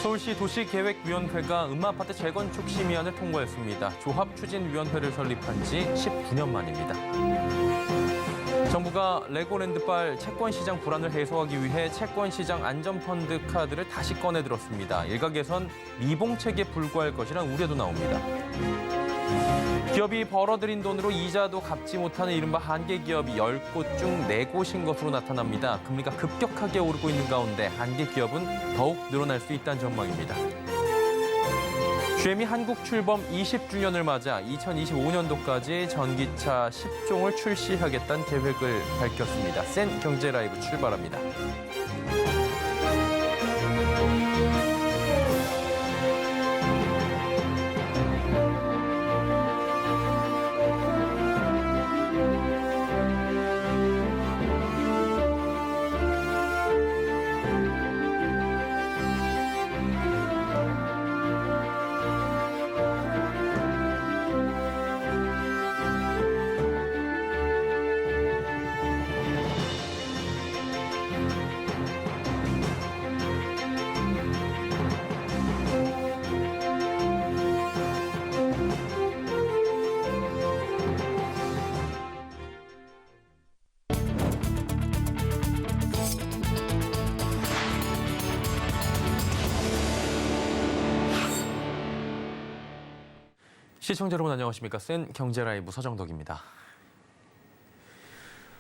서울시 도시계획위원회가 음마아파트 재건축 심의안을 통과했습니다. 조합추진위원회를 설립한 지 19년 만입니다. 정부가 레고랜드발 채권시장 불안을 해소하기 위해 채권시장 안전펀드 카드를 다시 꺼내들었습니다. 일각에선 미봉책에 불과할 것이란 우려도 나옵니다. 기업이 벌어들인 돈으로 이자도 갚지 못하는 이른바 한계기업이 10곳 중 4곳인 것으로 나타납니다. 금리가 급격하게 오르고 있는 가운데 한계기업은 더욱 늘어날 수 있다는 전망입니다. GM이 한국 출범 20주년을 맞아 2025년도까지 전기차 10종을 출시하겠다는 계획을 밝혔습니다. 센 경제 라이브 출발합니다. 시청자 여러분 안녕하십니까? 센 경제라이브 서정덕입니다.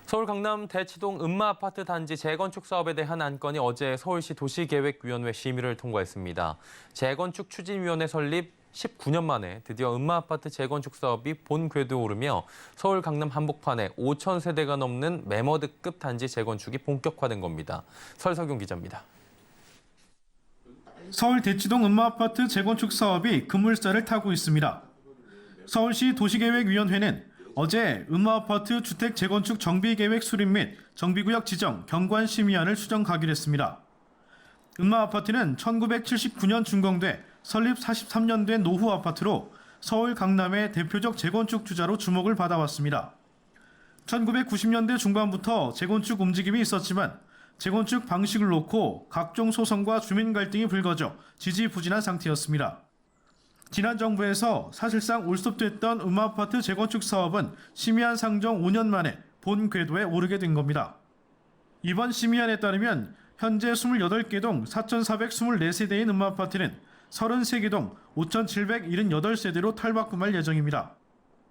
서울 강남 대치동 음마아파트 단지 재건축 사업에 대한 안건이 어제 서울시 도시계획위원회 심의를 통과했습니다. 재건축 추진위원회 설립 19년 만에 드디어 음마아파트 재건축 사업이 본 궤도에 오르며 서울 강남 한복판에 5천 세대가 넘는 매머드급 단지 재건축이 본격화된 겁니다. 설석용 기자입니다. 서울 대치동 음마아파트 재건축 사업이 급물살을 타고 있습니다. 서울시 도시계획위원회는 어제 음마아파트 주택 재건축 정비계획 수립 및 정비구역 지정 경관 심의안을 수정 가결했습니다. 음마아파트는 1979년 준공돼 설립 43년 된 노후 아파트로 서울 강남의 대표적 재건축 주자로 주목을 받아왔습니다. 1990년대 중반부터 재건축 움직임이 있었지만 재건축 방식을 놓고 각종 소송과 주민 갈등이 불거져 지지부진한 상태였습니다. 지난 정부에서 사실상 올스톱됐던 음마아파트 재건축 사업은 심의안 상정 5년 만에 본 궤도에 오르게 된 겁니다. 이번 심의안에 따르면 현재 28개 동 4,424세대인 음마아파트는 33개 동 5,778세대로 탈바꿈할 예정입니다.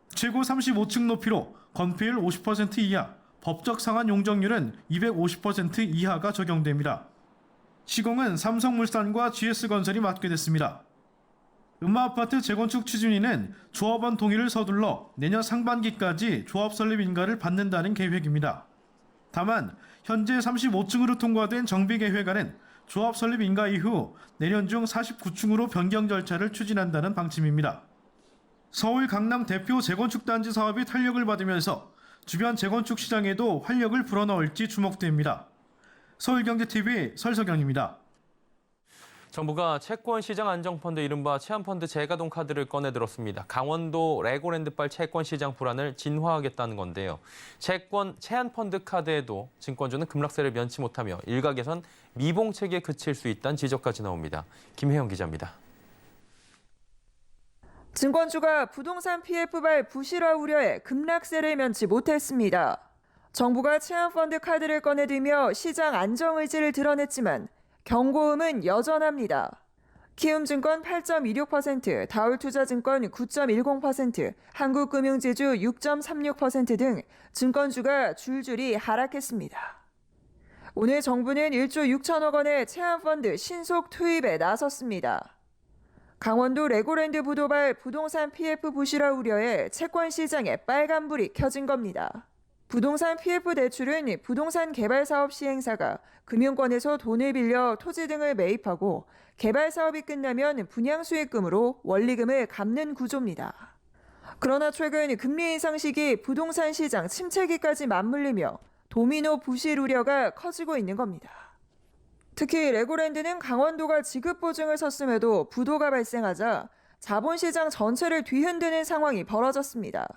최고 35층 높이로 건폐율 50% 이하, 법적 상한 용적률은 250% 이하가 적용됩니다. 시공은 삼성물산과 GS건설이 맡게 됐습니다. 음마아파트 재건축 추진위는 조합원 동의를 서둘러 내년 상반기까지 조합 설립 인가를 받는다는 계획입니다. 다만 현재 35층으로 통과된 정비계획안은 조합 설립 인가 이후 내년 중 49층으로 변경 절차를 추진한다는 방침입니다. 서울 강남 대표 재건축 단지 사업이 탄력을 받으면서 주변 재건축 시장에도 활력을 불어넣을지 주목됩니다. 서울경제TV 설석영입니다. 정부가 채권시장 안정펀드 이른바 채안펀드 재가동 카드를 꺼내들었습니다. 강원도 레고랜드발 채권시장 불안을 진화하겠다는 건데요. 채안펀드 카드에도 증권주는 급락세를 면치 못하며 일각에선 미봉책에 그칠 수 있다는 지적까지 나옵니다. 김혜영 기자입니다. 증권주가 부동산 PF발 부실화 우려에 급락세를 면치 못했습니다. 정부가 채안펀드 카드를 꺼내들며 시장 안정 의지를 드러냈지만 경고음은 여전합니다. 키움증권 8.26%, 다울투자증권 9.10%, 한국금융지주 6.36% 등 증권주가 줄줄이 하락했습니다. 오늘 정부는 1조 6천억 원의 채안펀드 신속 투입에 나섰습니다. 강원도 레고랜드 부도발 부동산 PF 부실화 우려에 채권시장에 빨간불이 켜진 겁니다. 부동산 PF 대출은 부동산 개발 사업 시행사가 금융권에서 돈을 빌려 토지 등을 매입하고 개발 사업이 끝나면 분양 수익금으로 원리금을 갚는 구조입니다. 그러나 최근 금리 인상 시기 부동산 시장 침체기까지 맞물리며 도미노 부실 우려가 커지고 있는 겁니다. 특히 레고랜드는 강원도가 지급 보증을 섰음에도 부도가 발생하자 자본시장 전체를 뒤흔드는 상황이 벌어졌습니다.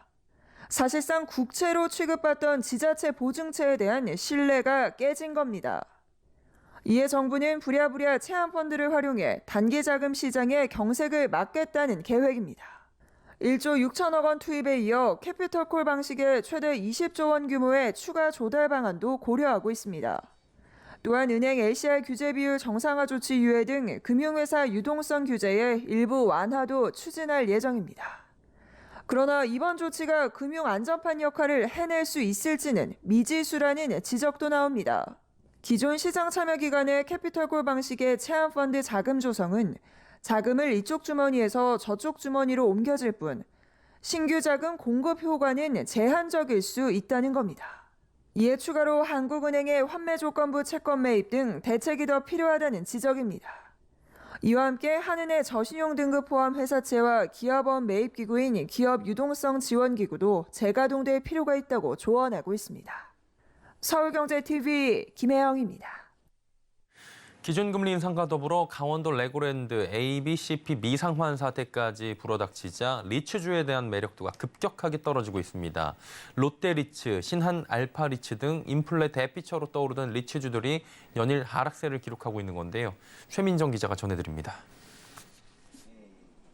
사실상 국채로 취급받던 지자체 보증채에 대한 신뢰가 깨진 겁니다. 이에 정부는 부랴부랴 체험펀드를 활용해 단기 자금 시장의 경색을 막겠다는 계획입니다. 1조 6천억 원 투입에 이어 캐피털콜 방식의 최대 20조 원 규모의 추가 조달 방안도 고려하고 있습니다. 또한 은행 LCR 규제 비율 정상화 조치 유예 등 금융회사 유동성 규제의 일부 완화도 추진할 예정입니다. 그러나 이번 조치가 금융 안전판 역할을 해낼 수 있을지는 미지수라는 지적도 나옵니다. 기존 시장 참여 기관의 캐피털콜 방식의 체험펀드 자금 조성은 자금을 이쪽 주머니에서 저쪽 주머니로 옮겨질 뿐 신규 자금 공급 효과는 제한적일 수 있다는 겁니다. 이에 추가로 한국은행의 환매 조건부 채권 매입 등 대책이 더 필요하다는 지적입니다. 이와 함께 한은의 저신용 등급 포함 회사채와 기업원 매입 기구인 기업 유동성 지원 기구도 재가동될 필요가 있다고 조언하고 있습니다. 서울경제TV 김혜영입니다. 기준금리 인상과 더불어 강원도 레고랜드 ABCP 미상환 사태까지 불어닥치자 리츠주에 대한 매력도가 급격하게 떨어지고 있습니다. 롯데리츠, 신한 알파리츠 등 인플레 대피처로 떠오르던 리츠주들이 연일 하락세를 기록하고 있는 건데요. 최민정 기자가 전해드립니다.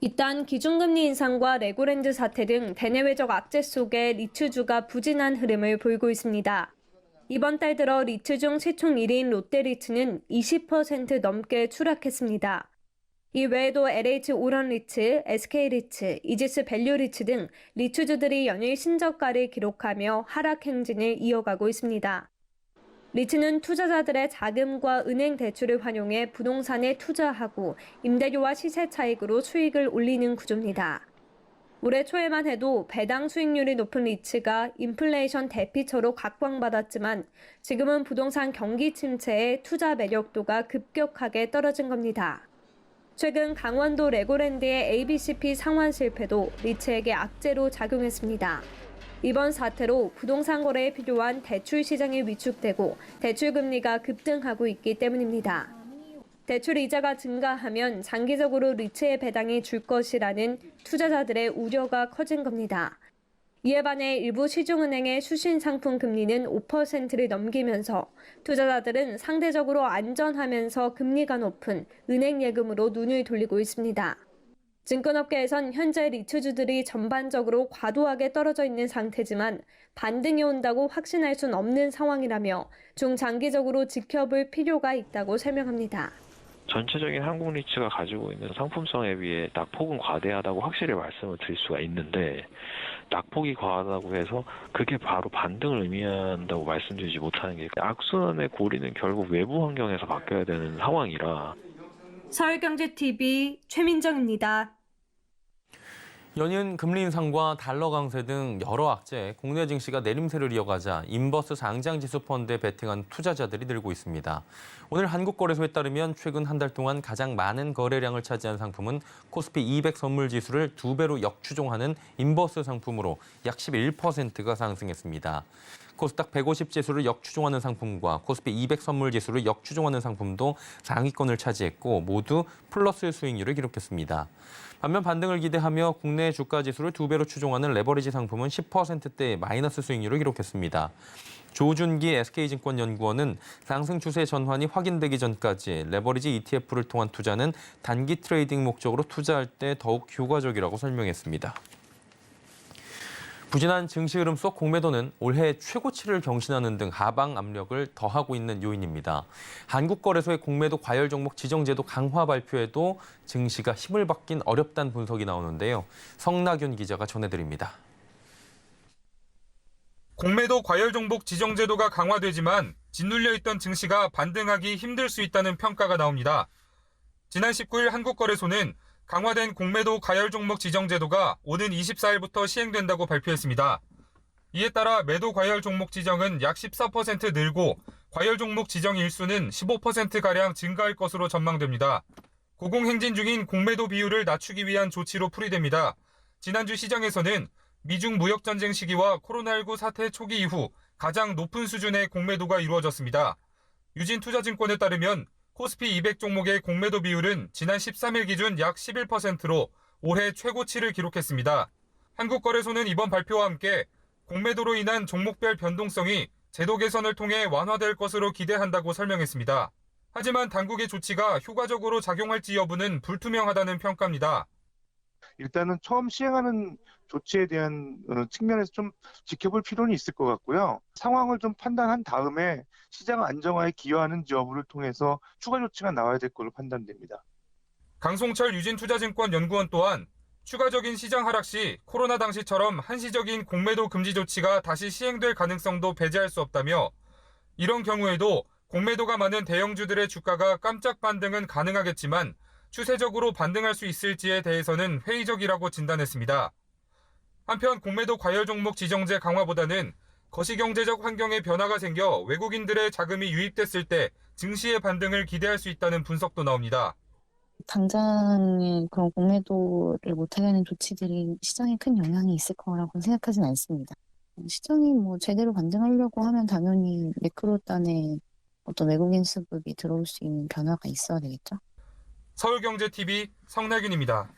이딴 기준금리 인상과 레고랜드 사태 등 대내외적 악재 속에 리츠주가 부진한 흐름을 보이고 있습니다. 이번 달 들어 리츠 중 시총 1위인 롯데리츠는 20% 넘게 추락했습니다. 이 외에도 LH 오런리츠, SK리츠, 이지스 밸류리츠 등 리츠주들이 연일 신저가를 기록하며 하락 행진을 이어가고 있습니다. 리츠는 투자자들의 자금과 은행 대출을 활용해 부동산에 투자하고 임대료와 시세 차익으로 수익을 올리는 구조입니다. 올해 초에만 해도 배당 수익률이 높은 리츠가 인플레이션 대피처로 각광받았지만 지금은 부동산 경기 침체에 투자 매력도가 급격하게 떨어진 겁니다. 최근 강원도 레고랜드의 ABCP 상환 실패도 리츠에게 악재로 작용했습니다. 이번 사태로 부동산 거래에 필요한 대출 시장이 위축되고 대출 금리가 급등하고 있기 때문입니다. 대출 이자가 증가하면 장기적으로 리츠의 배당이 줄 것이라는 투자자들의 우려가 커진 겁니다. 이에 반해 일부 시중은행의 수신 상품 금리는 5%를 넘기면서 투자자들은 상대적으로 안전하면서 금리가 높은 은행 예금으로 눈을 돌리고 있습니다. 증권업계에선 현재 리츠주들이 전반적으로 과도하게 떨어져 있는 상태지만 반등이 온다고 확신할 순 없는 상황이라며 중장기적으로 지켜볼 필요가 있다고 설명합니다. 전체적인 한국 리츠가 가지고 있는 상품성에 비해 낙폭은 과대하다고 확실히 말씀을 드릴 수가 있는데 낙폭이 과하다고 해서 그게 바로 반등을 의미한다고 말씀드리지 못하는 게 악순환의 고리는 결국 외부 환경에서 바뀌어야 되는 상황이라. 서울경제TV 최민정입니다. 연이은 금리 인상과 달러 강세 등 여러 악재에 국내 증시가 내림세를 이어가자 인버스 상장지수 펀드에 베팅한 투자자들이 늘고 있습니다. 오늘 한국거래소에 따르면 최근 한 달 동안 가장 많은 거래량을 차지한 상품은 코스피 200 선물지수를 2배로 역추종하는 인버스 상품으로 약 11%가 상승했습니다. 코스닥 150 지수를 역추종하는 상품과 코스피 200 선물 지수를 역추종하는 상품도 상위권을 차지했고 모두 플러스 수익률을 기록했습니다. 반면 반등을 기대하며 국내 주가 지수를 2배로 추종하는 레버리지 상품은 10%대의 마이너스 수익률을 기록했습니다. 조준기 SK증권연구원은 상승 추세 전환이 확인되기 전까지 레버리지 ETF를 통한 투자는 단기 트레이딩 목적으로 투자할 때 더욱 효과적이라고 설명했습니다. 부진한 증시 흐름 속 공매도는 올해 최고치를 경신하는 등 하방 압력을 더하고 있는 요인입니다. 한국거래소의 공매도 과열 종목 지정제도 강화 발표에도 증시가 힘을 받긴 어렵다는 분석이 나오는데요. 성낙윤 기자가 전해드립니다. 공매도 과열 종목 지정제도가 강화되지만 짓눌려 있던 증시가 반등하기 힘들 수 있다는 평가가 나옵니다. 지난 19일 한국거래소는 강화된 공매도 과열 종목 지정 제도가 오는 24일부터 시행된다고 발표했습니다. 이에 따라 매도 과열 종목 지정은 약 14% 늘고 과열 종목 지정 일수는 15%가량 증가할 것으로 전망됩니다. 고공행진 중인 공매도 비율을 낮추기 위한 조치로 풀이됩니다. 지난주 시장에서는 미중 무역전쟁 시기와 코로나19 사태 초기 이후 가장 높은 수준의 공매도가 이루어졌습니다. 유진투자증권에 따르면 코스피 200 종목의 공매도 비율은 지난 13일 기준 약 11%로 올해 최고치를 기록했습니다. 한국거래소는 이번 발표와 함께 공매도로 인한 종목별 변동성이 제도 개선을 통해 완화될 것으로 기대한다고 설명했습니다. 하지만 당국의 조치가 효과적으로 작용할지 여부는 불투명하다는 평가입니다. 일단은 처음 시행하는 조치에 대한 측면에서 좀 지켜볼 필요는 있을 것 같고요. 상황을 좀 판단한 다음에 시장 안정화에 기여하는지 여부를 통해서 추가 조치가 나와야 될 걸로 판단됩니다. 강송철 유진투자증권 연구원 또한 추가적인 시장 하락 시 코로나 당시처럼 한시적인 공매도 금지 조치가 다시 시행될 가능성도 배제할 수 없다며 이런 경우에도 공매도가 많은 대형주들의 주가가 깜짝 반등은 가능하겠지만 추세적으로 반등할 수 있을지에 대해서는 회의적이라고 진단했습니다. 한편 공매도 과열 종목 지정제 강화보다는 거시경제적 환경에 변화가 생겨 외국인들의 자금이 유입됐을 때 증시의 반등을 기대할 수 있다는 분석도 나옵니다. 당장에 그런 공매도를 못하게 하는 조치들이 시장에 큰 영향이 있을 거라고 생각하진 않습니다. 시장이 제대로 반등하려고 하면 당연히 매크로단에 어떤 외국인 수급이 들어올 수 있는 변화가 있어야 되겠죠. 서울경제TV 성날균입니다.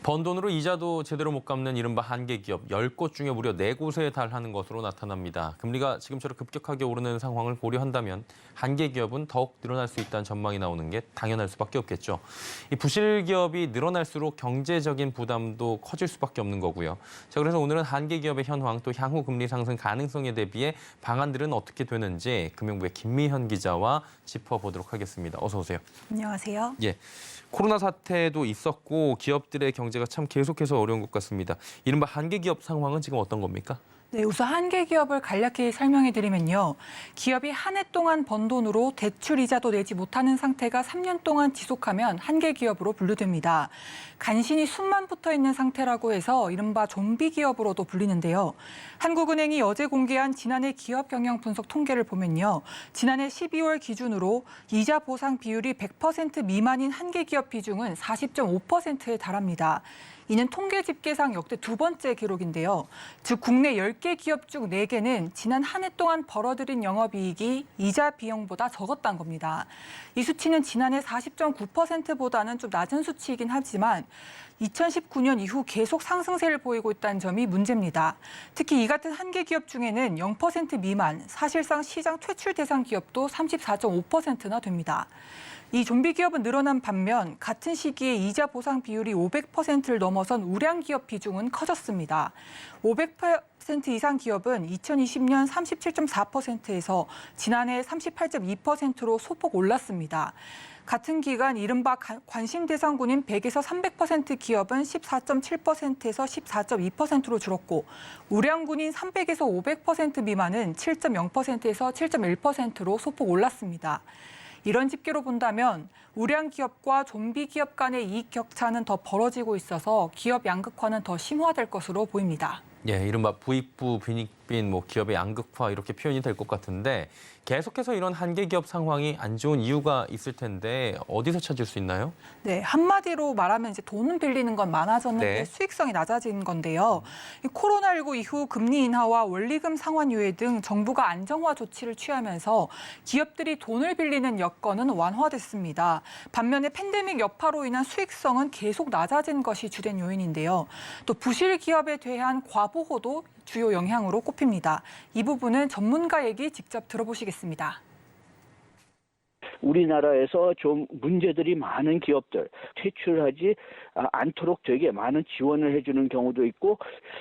번 돈으로 이자도 제대로 못 갚는 이른바 한계 기업 10곳 중에 무려 4곳에 달하는 것으로 나타납니다. 금리가 지금처럼 급격하게 오르는 상황을 고려한다면 한계 기업은 더욱 늘어날 수 있다는 전망이 나오는 게 당연할 수밖에 없겠죠. 이 부실 기업이 늘어날수록 경제적인 부담도 커질 수밖에 없는 거고요. 자, 그래서 오늘은 한계 기업의 현황 또 향후 금리 상승 가능성에 대비해 방안들은 어떻게 되는지 금융부의 김미현 기자와 짚어보도록 하겠습니다. 어서 오세요. 안녕하세요. 예. 코로나 사태도 있었고 기업들의 경제가 참 계속해서 어려운 것 같습니다. 이른바 한계 기업 상황은 지금 어떤 겁니까? 네, 우선 한계 기업을 간략히 설명해 드리면요. 기업이 한 해 동안 번 돈으로 대출 이자도 내지 못하는 상태가 3년 동안 지속하면 한계 기업으로 분류됩니다. 간신히 숨만 붙어 있는 상태라고 해서 이른바 좀비 기업으로도 불리는데요. 한국은행이 어제 공개한 지난해 기업 경영 분석 통계를 보면요. 지난해 12월 기준으로 이자 보상 비율이 100% 미만인 한계 기업 비중은 40.5%에 달합니다. 이는 통계 집계상 역대 두 번째 기록인데요. 즉 국내 10개 기업 중 4개는 지난 한 해 동안 벌어들인 영업이익이 이자 비용보다 적었다는 겁니다. 이 수치는 지난해 40.9%보다는 좀 낮은 수치이긴 하지만 2019년 이후 계속 상승세를 보이고 있다는 점이 문제입니다. 특히 이 같은 한계 기업 중에는 0% 미만, 사실상 시장 퇴출 대상 기업도 34.5%나 됩니다. 이 좀비 기업은 늘어난 반면 같은 시기에 이자 보상 비율이 500%를 넘어선 우량 기업 비중은 커졌습니다. 500% 이상 기업은 2020년 37.4%에서 지난해 38.2%로 소폭 올랐습니다. 같은 기간 이른바 관심 대상군인 100에서 300% 기업은 14.7%에서 14.2%로 줄었고 우량군인 300에서 500% 미만은 7.0%에서 7.1%로 소폭 올랐습니다. 이런 집계로 본다면 우량 기업과 좀비 기업 간의 이익 격차는 더 벌어지고 있어서 기업 양극화는 더 심화될 것으로 보입니다. 예, 이른바 부익부, 빈익빈, 기업의 양극화 이렇게 표현이 될 것 같은데 계속해서 이런 한계 기업 상황이 안 좋은 이유가 있을 텐데 어디서 찾을 수 있나요? 네, 한마디로 말하면 이제 돈은 빌리는 건 많아졌는데 네. 수익성이 낮아진 건데요. 이 코로나19 이후 금리 인하와 원리금 상환 유예 등 정부가 안정화 조치를 취하면서 기업들이 돈을 빌리는 여건은 완화됐습니다. 반면에 팬데믹 여파로 인한 수익성은 계속 낮아진 것이 주된 요인인데요. 또 부실 기업에 대한 과보호도 주요 영향으로 꼽힙니다. 이 부분은 전문가 얘기 직접 들어보시겠습니다. 우리나라에서 좀 문제들이 많은 기업들, 퇴출하지 않도록 되게 많은 지원을 해주는 경우도 있고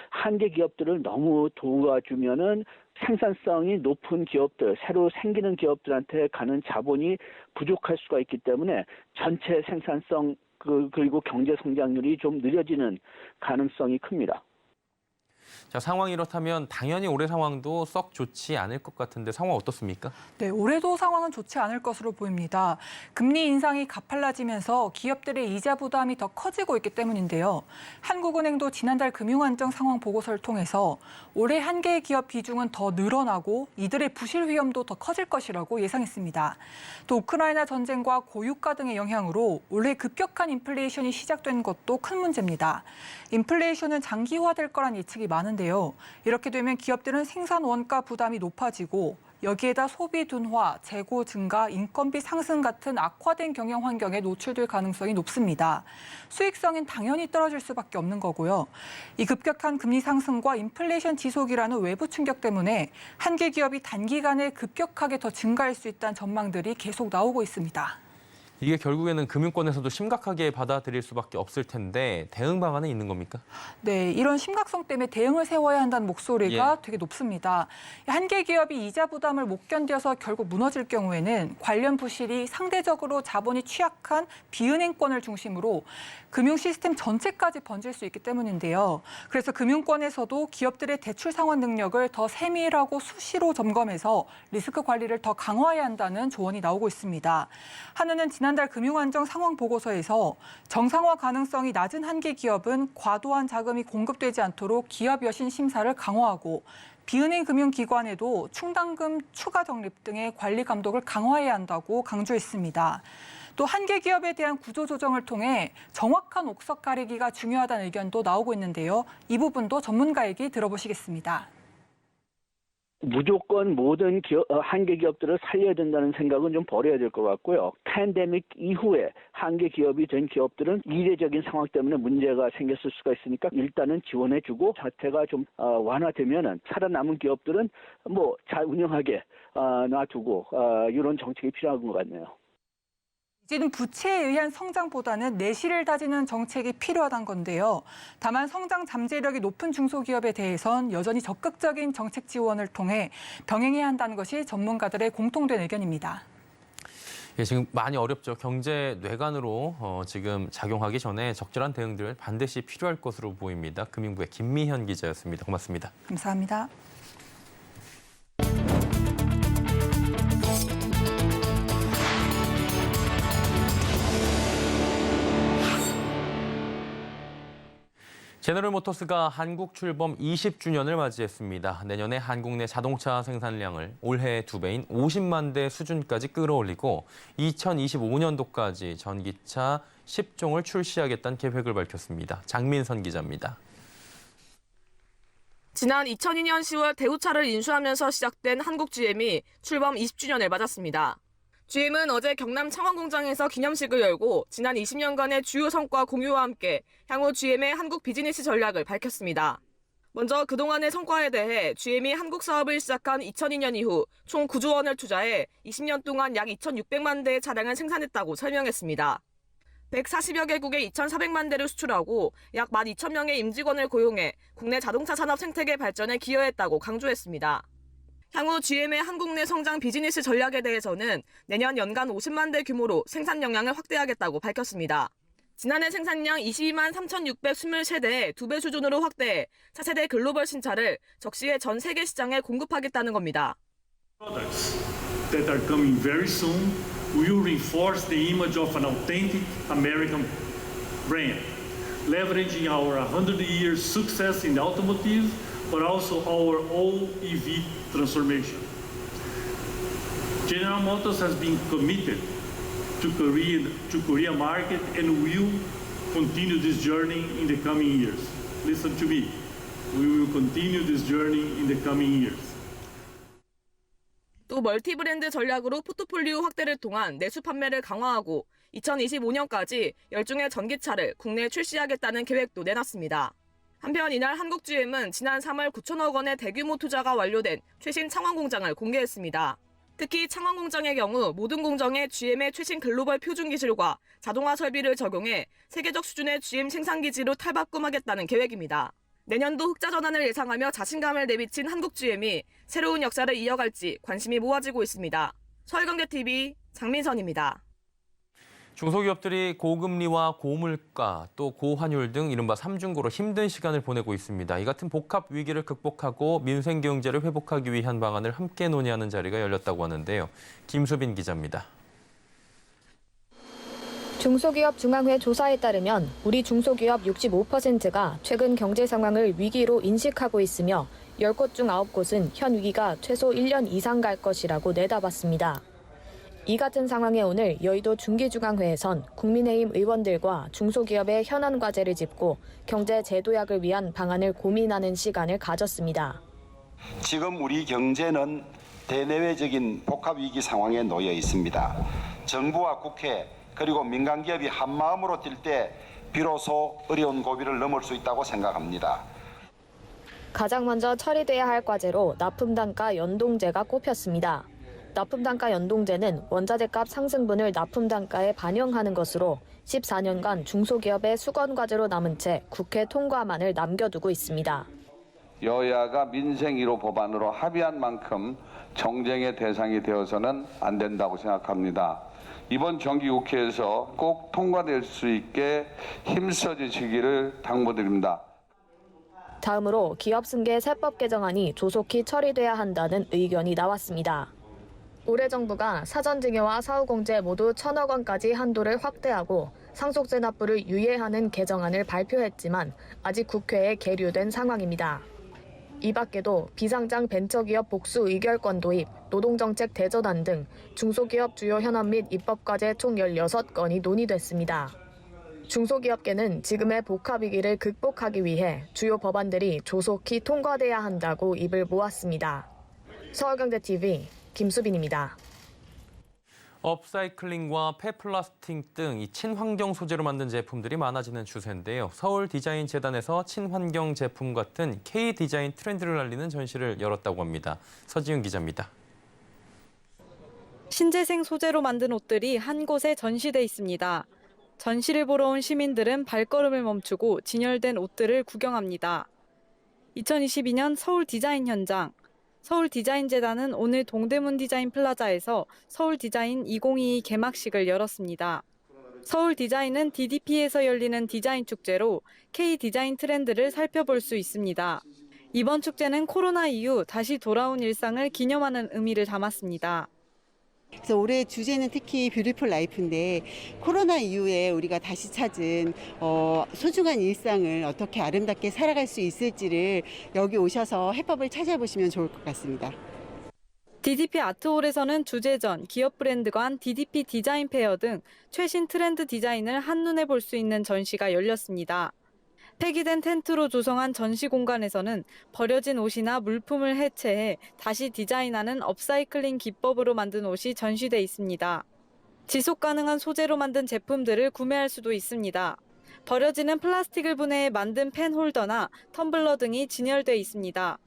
한계 기업들을 너무 도와주면은 생산성이 높은 기업들, 새로 생기는 기업들한테 가는 자본이 부족할 수가 있기 때문에 전체 생산성 그리고 경제 성장률이 좀 느려지는 가능성이 큽니다. 자, 상황이 이렇다면 당연히 올해 상황도 썩 좋지 않을 것 같은데 상황 어떻습니까? 네, 올해도 상황은 좋지 않을 것으로 보입니다. 금리 인상이 가팔라지면서 기업들의 이자 부담이 더 커지고 있기 때문인데요. 한국은행도 지난달 금융안정 상황 보고서를 통해서 올해 한계 기업 비중은 더 늘어나고 이들의 부실 위험도 더 커질 것이라고 예상했습니다. 또 우크라이나 전쟁과 고유가 등의 영향으로 올해 급격한 인플레이션이 시작된 것도 큰 문제입니다. 인플레이션은 장기화될 거란 예측이 많은데요. 이렇게 되면 기업들은 생산 원가 부담이 높아지고 여기에다 소비 둔화, 재고 증가, 인건비 상승 같은 악화된 경영 환경에 노출될 가능성이 높습니다. 수익성은 당연히 떨어질 수밖에 없는 거고요. 이 급격한 금리 상승과 인플레이션 지속이라는 외부 충격 때문에 한계 기업이 단기간에 급격하게 더 증가할 수 있다는 전망들이 계속 나오고 있습니다. 이게 결국에는 금융권에서도 심각하게 받아들일 수밖에 없을 텐데 대응 방안은 있는 겁니까? 네, 이런 심각성 때문에 대응을 세워야 한다는 목소리가 되게 높습니다. 한계 기업이 이자 부담을 못 견뎌서 결국 무너질 경우에는 관련 부실이 상대적으로 자본이 취약한 비은행권을 중심으로 금융 시스템 전체까지 번질 수 있기 때문인데요. 그래서 금융권에서도 기업들의 대출 상환 능력을 더 세밀하고 수시로 점검해서 리스크 관리를 더 강화해야 한다는 조언이 나오고 있습니다. 한은은 지난달 금융안정 상황 보고서에서 정상화 가능성이 낮은 한계 기업은 과도한 자금이 공급되지 않도록 기업 여신 심사를 강화하고 비은행 금융기관에도 충당금 추가 적립 등의 관리 감독을 강화해야 한다고 강조했습니다. 또 한계 기업에 대한 구조조정을 통해 정확한 옥석 가리기가 중요하다는 의견도 나오고 있는데요. 이 부분도 전문가 얘기 들어보시겠습니다. 무조건 모든 한계 기업들을 살려야 된다는 생각은 좀 버려야 될 것 같고요. 팬데믹 이후에 한계 기업이 된 기업들은 이례적인 상황 때문에 문제가 생겼을 수가 있으니까 일단은 지원해주고 사태가 좀 완화되면은 살아남은 기업들은 뭐 잘 운영하게 놔두고 이런 정책이 필요한 것 같네요. 이제는 부채에 의한 성장보다는 내실을 다지는 정책이 필요하다는 건데요. 다만 성장 잠재력이 높은 중소기업에 대해선 여전히 적극적인 정책 지원을 통해 병행해야 한다는 것이 전문가들의 공통된 의견입니다. 예, 지금 많이 어렵죠. 경제 뇌관으로 지금 작용하기 전에 적절한 대응들 반드시 필요할 것으로 보입니다. 금융부의 김미현 기자였습니다. 고맙습니다. 감사합니다. 제너럴 모터스가 한국 출범 20주년을 맞이했습니다. 내년에 한국 내 자동차 생산량을 올해 2배인 50만 대 수준까지 끌어올리고 2025년도까지 전기차 10종을 출시하겠다는 계획을 밝혔습니다. 장민선 기자입니다. 지난 2002년 10월 대우차를 인수하면서 시작된 한국 GM이 출범 20주년을 맞았습니다. GM은 어제 경남 창원공장에서 기념식을 열고 지난 20년간의 주요 성과 공유와 함께 향후 GM의 한국 비즈니스 전략을 밝혔습니다. 먼저 그동안의 성과에 대해 GM이 한국 사업을 시작한 2002년 이후 총 9조 원을 투자해 20년 동안 약 2,600만 대의 차량을 생산했다고 설명했습니다. 140여 개국에 2,400만 대를 수출하고 약 12,000명의 임직원을 고용해 국내 자동차 산업 생태계 발전에 기여했다고 강조했습니다. 향후 GM의 한국 내 성장 비즈니스 전략에 대해서는 내년 연간 50만 대 규모로 생산 역량을 확대하겠다고 밝혔습니다. 지난해 생산량 22만 3,623대의 2배 수준으로 확대해 차세대 글로벌 신차를 적시에 전 세계 시장에 공급하겠다는 겁니다. Products that are coming very soon will reinforce the image of an authentic American brand, leveraging our 100-year success in automotive, but also our all EV transformation. General Motors has been committed to Korea market and will continue this journey in the coming years. Listen to me. We will continue this journey in the coming years. 또 멀티 브랜드 전략으로 포트폴리오 확대를 통한 내수 판매를 강화하고 2025년까지 10종의 전기차를 국내에 출시하겠다는 계획도 내놨습니다. 한편 이날 한국 GM은 지난 3월 9천억 원의 대규모 투자가 완료된 최신 창원 공장을 공개했습니다. 특히 창원 공장의 경우 모든 공정에 GM의 최신 글로벌 표준 기술과 자동화 설비를 적용해 세계적 수준의 GM 생산 기지로 탈바꿈하겠다는 계획입니다. 내년도 흑자 전환을 예상하며 자신감을 내비친 한국 GM이 새로운 역사를 이어갈지 관심이 모아지고 있습니다. 서울경제TV 장민선입니다. 중소기업들이 고금리와 고물가, 또 고환율 등 이른바 삼중고로 힘든 시간을 보내고 있습니다. 이 같은 복합 위기를 극복하고 민생경제를 회복하기 위한 방안을 함께 논의하는 자리가 열렸다고 하는데요. 김수빈 기자입니다. 중소기업 중앙회 조사에 따르면 우리 중소기업 65%가 최근 경제 상황을 위기로 인식하고 있으며 10곳 중 9곳은 현 위기가 최소 1년 이상 갈 것이라고 내다봤습니다. 이 같은 상황에 오늘 여의도 중기중앙회에선 국민의힘 의원들과 중소기업의 현안 과제를 짚고 경제 재도약을 위한 방안을 고민하는 시간을 가졌습니다. 지금 우리 경제는 대내외적인 복합 위기 상황에 놓여 있습니다. 정부와 국회 그리고 민간기업이 한마음으로 뛸 때 비로소 어려운 고비를 넘을 수 있다고 생각합니다. 가장 먼저 처리돼야 할 과제로 납품단가 연동제가 꼽혔습니다. 납품단가 연동제는 원자재값 상승분을 납품단가에 반영하는 것으로 14년간 중소기업의 수건과제로 남은 채 국회 통과만을 남겨두고 있습니다. 여야가 민생 1호 법안으로 합의한 만큼 정쟁의 대상이 되어서는 안 된다고 생각합니다. 이번 정기국회에서 꼭 통과될 수 있게 힘써 주시기를 당부드립니다. 다음으로 기업승계 세법 개정안이 조속히 처리돼야 한다는 의견이 나왔습니다. 올해 정부가 사전증여와 사후공제 모두 1,000억 원까지 한도를 확대하고 상속세 납부를 유예하는 개정안을 발표했지만 아직 국회에 계류된 상황입니다. 이 밖에도 비상장 벤처기업 복수 의결권 도입, 노동정책 대전환 등 중소기업 주요 현안 및 입법과제 총 16건이 논의됐습니다. 중소기업계는 지금의 복합위기를 극복하기 위해 주요 법안들이 조속히 통과돼야 한다고 입을 모았습니다. 서울경제TV 김수빈입니다. 업사이클링과 폐플라스틱 등 이 친환경 소재로 만든 제품들이 많아지는 추세인데요. 서울디자인재단에서 친환경 제품 같은 K-디자인 트렌드를 알리는 전시를 열었다고 합니다. 서지윤 기자입니다. 신재생 소재로 만든 옷들이 한 곳에 전시돼 있습니다. 전시를 보러 온 시민들은 발걸음을 멈추고 진열된 옷들을 구경합니다. 2022년 서울 디자인 현장. 서울디자인재단은 오늘 동대문 디자인 플라자에서 서울디자인 2022 개막식을 열었습니다. 서울디자인은 DDP에서 열리는 디자인 축제로 K-디자인 트렌드를 살펴볼 수 있습니다. 이번 축제는 코로나 이후 다시 돌아온 일상을 기념하는 의미를 담았습니다. 그래서 올해 주제는 특히 뷰티풀 라이프인데 코로나 이후에 우리가 다시 찾은 소중한 일상을 어떻게 아름답게 살아갈 수 있을지를 여기 오셔서 해법을 찾아보시면 좋을 것 같습니다. DDP 아트홀에서는 주제전, 기업 브랜드관, DDP 디자인 페어 등 최신 트렌드 디자인을 한눈에 볼 수 있는 전시가 열렸습니다. 폐기된 텐트로 조성한 전시 공간에서는 버려진 옷이나 물품을 해체해 다시 디자인하는 업사이클링 기법으로 만든 옷이 전시돼 있습니다. 지속 가능한 소재로 만든 제품들을 구매할 수도 있습니다. 버려지는 플라스틱을 분해해 만든 펜 홀더나 텀블러 등이 진열돼 있습니다.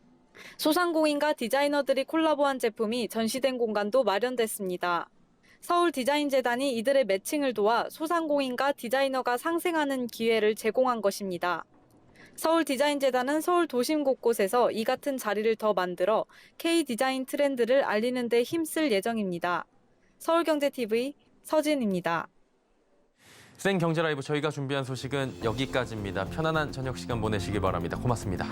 소상공인과 디자이너들이 콜라보한 제품이 전시된 공간도 마련됐습니다. 서울디자인재단이 이들의 매칭을 도와 소상공인과 디자이너가 상생하는 기회를 제공한 것입니다. 서울디자인재단은 서울 도심 곳곳에서 이 같은 자리를 더 만들어 K-디자인 트렌드를 알리는 데 힘쓸 예정입니다. 서울경제TV 서진입니다. 생경제라이브 저희가 준비한 소식은 여기까지입니다. 편안한 저녁 시간 보내시기 바랍니다. 고맙습니다.